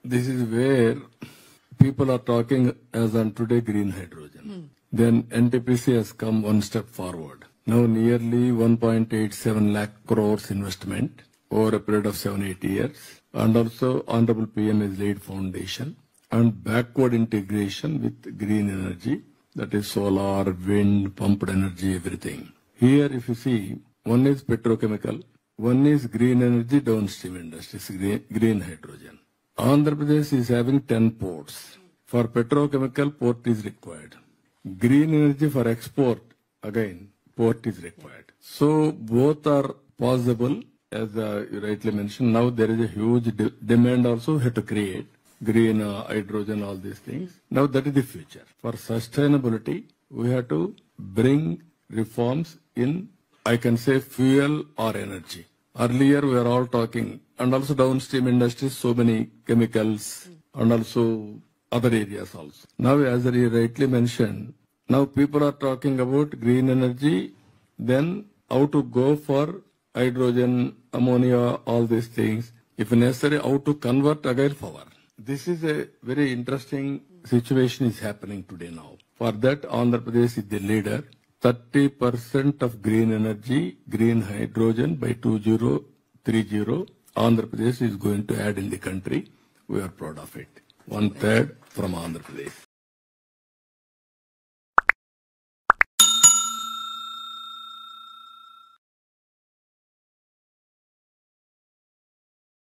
this is where people are talking as on today green hydrogen. Then NTPC has come one step forward. Now nearly 1.87 lakh crores investment over a period of 7-8 years. And also Honorable PM has laid foundation and backward integration with green energy, that is solar, wind, pumped energy, everything. Here if you see, one is petrochemical, one is green energy downstream industries, green hydrogen. Andhra Pradesh is having 10 ports. For petrochemical, port is required. Green energy for export, again, port is required. So both are possible, as you rightly mentioned. Now there is a huge demand also we have to create. Green hydrogen, all these things. Now that is the future. For sustainability, we have to bring reforms in, I can say, fuel or energy. Earlier we are all talking, and also downstream industries, so many chemicals, and also other areas also. Now, as you rightly mentioned, now people are talking about green energy, then how to go for hydrogen, ammonia, all these things. If necessary, how to convert again power. This is a very interesting situation is happening today now. For that, Andhra Pradesh is the leader. 30% of green energy, green hydrogen by 2030, Andhra Pradesh is going to add in the country. We are proud of it. 1/3 from Andhra Pradesh.